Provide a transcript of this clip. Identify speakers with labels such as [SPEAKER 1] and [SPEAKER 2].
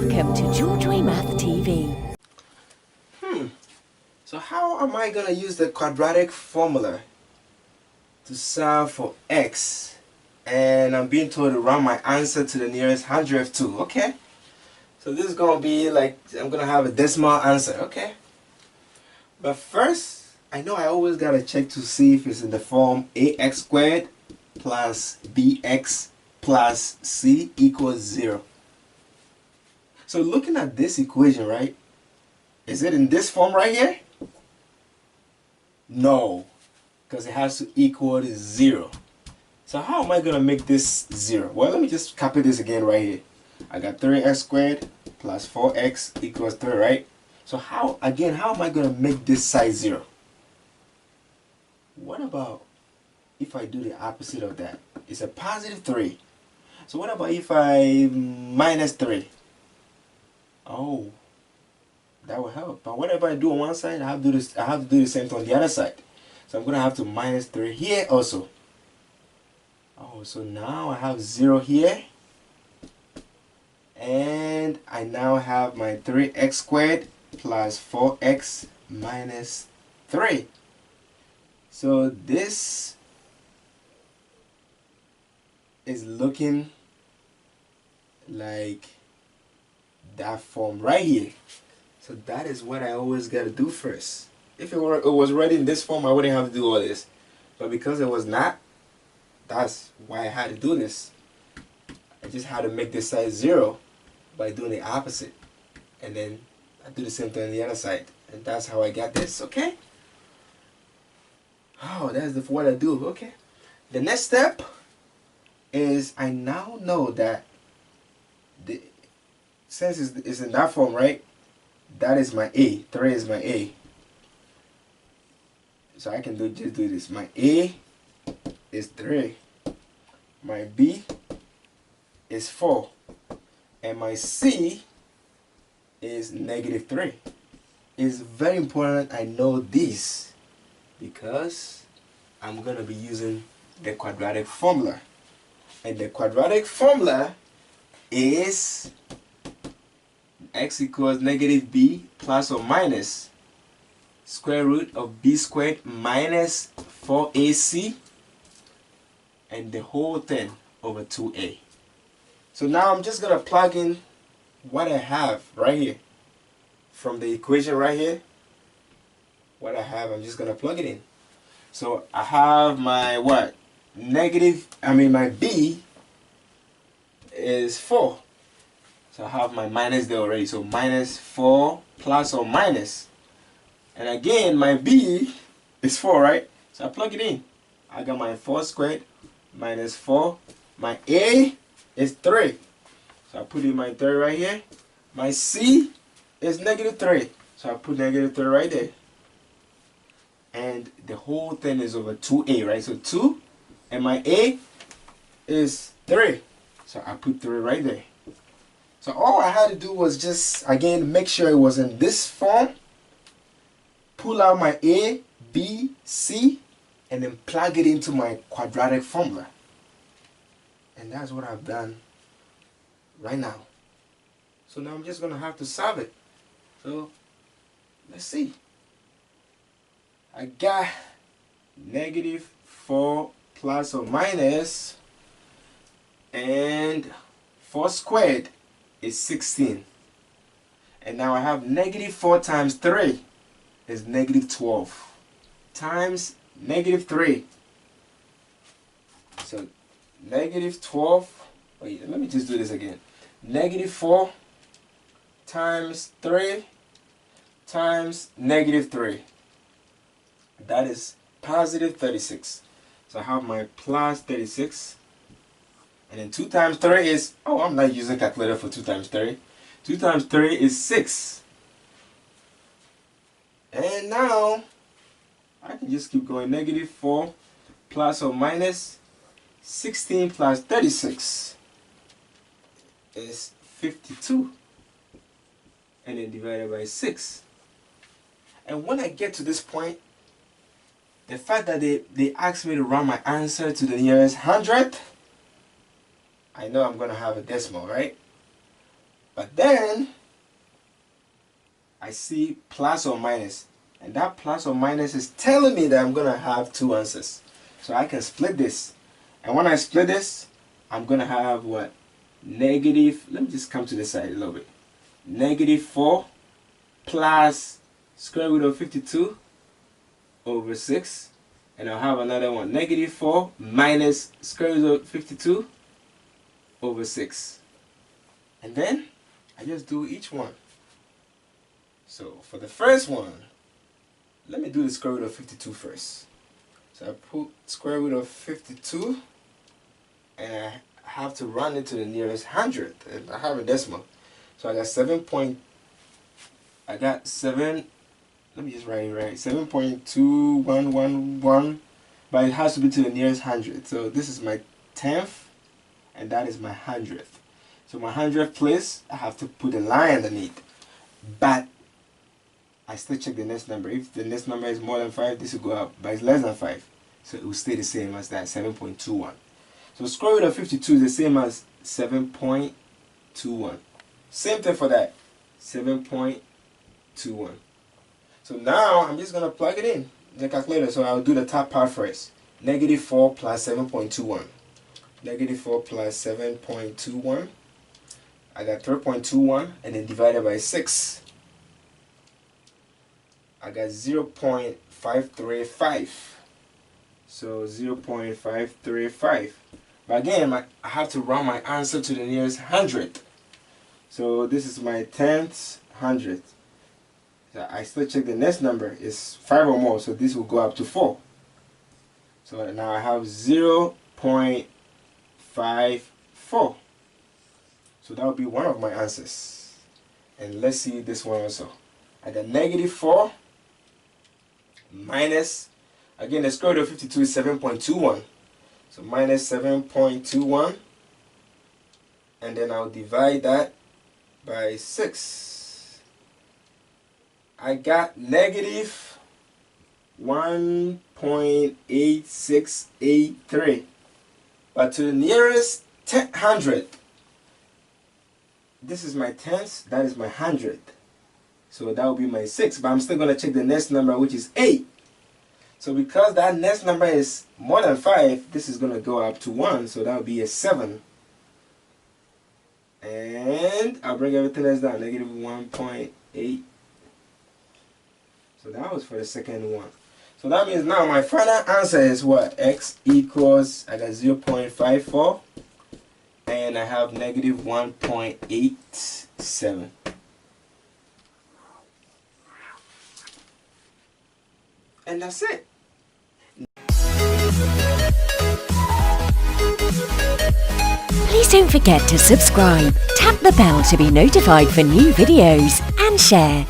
[SPEAKER 1] Welcome to GeorgeWay mathTV.
[SPEAKER 2] So how am I going to use the quadratic formula to solve for x? And I'm being told to round my answer to the nearest hundredth too. Okay. So this is going to be like, I'm going to have a decimal answer. Okay. But first, I know I always got to check to see if it's in the form ax squared plus bx plus c equals 0. So looking at this equation, right? Is it in this form right here? No, because it has to equal to 0. So how am I going to make this 0? Well, let me just copy this again right here. I got 3x squared plus 4x equals 3, right? So how am I going to make this side 0? What about if I do the opposite of that? It's a positive 3. So what about if I minus 3? Oh, that will help. But whatever I do on one side, I have to do the same thing on the other side. So I'm going to have to minus 3 here also. Oh, so now I have 0 here. And I now have my 3x squared plus 4x minus 3. So this is looking like that form right here. So that is what I always got to do first. If it was already in this form, I wouldn't have to do all this. But because it was not, that's why I had to do this. I just had to make this side 0 by doing the opposite. And then I do the same thing on the other side. And that's how I got this, okay? Oh, that's what I do, okay? The next step is I now know that since it's in that form, right? That is my A. 3 is my A. So I can just do this. My A is 3. My B is 4. And my C is negative 3. It's very important I know this because I'm going to be using the quadratic formula. And the quadratic formula is x equals negative b plus or minus square root of b squared minus 4ac and the whole thing over 2a. So now I'm just going to plug in what I have right here from the equation right here. What I have, I'm just going to plug it in. So I have my what? My b is 4. So I have my minus there already. So minus 4 plus or minus. And again, my b is 4, right? So I plug it in. I got my 4 squared minus 4. My a is 3. So I put in my 3 right here. My c is negative 3. So I put negative 3 right there. And the whole thing is over 2a, right? So 2. And my a is 3. So I put 3 right there. So all I had to do was just, again, make sure it was in this form. Pull out my A, B, C, and then plug it into my quadratic formula. And that's what I've done right now. So now I'm just going to have to solve it. So let's see. I got negative 4 plus or minus, and 4 squared is 16. And now I have negative 4 times 3 is negative 12 times negative 3. So negative 12, wait, let me just do this again. Negative 4 times 3 times negative 3. That is positive 36. So I have my plus 36. And then 2 times 3 is, oh, I'm not using calculator for 2 times 3. 2 times 3 is 6. And now, I can just keep going. Negative 4 plus or minus 16 plus 36 is 52. And then divided by 6. And when I get to this point, the fact that they asked me to round my answer to the nearest hundredth, I know I'm going to have a decimal, right? But But then I see plus or minus, and that plus or minus is telling me that I'm gonna have two answers. So I can split this, and when I split this, I'm gonna have what? Negative, let me just come to this side a little bit. Negative 4 plus square root of 52 over 6. And I'll have another one. Negative 4 minus square root of 52 over 6. And then I just do each one. So for the first one, let me do the square root of 52 first. So I put square root of 52, and I have to run it to the nearest hundredth. And I have a decimal. So I got 7. Let me just write it right. 7.2111, but it has to be to the nearest hundred. So this is my 10th, and that is my 100th. So my 100th place, I have to put a line underneath. But I still check the next number. If the next number is more than 5, this will go up. But it's less than 5, so it will stay the same as that, 7.21. So square root of 52 is the same as 7.21. Same thing for that, 7.21. So now I'm just going to plug it in the calculator. So I'll do the top part first. Negative 4 plus 7.21. Negative 4 plus 7.21. I got 3.21, and then divided by 6. I got 0.535. So 0.535. But again, I have to round my answer to the nearest hundredth. So this is my 10th hundredth. So I still check the next number is 5 or more, so this will go up to 4. So now I have 0.54. So that will be one of my answers. And let's see this one also. I got negative 4 minus, again the square root of 52 is 7.21. So minus 7.21, and then I'll divide that by 6. I got negative 1.8683. But to the nearest hundredth, this is my 10th, that is my 100th. So that will be my 6. But I'm still going to check the next number, which is 8. So because that next number is more than 5, this is going to go up to 1. So that will be a 7. And I'll bring everything else down, negative 1.8. So that was for the second one. So that means now my final answer is what? X equals, I got 0.54. And I have negative 1.87. And that's it.
[SPEAKER 1] Please don't forget to subscribe, tap the bell to be notified for new videos, and share.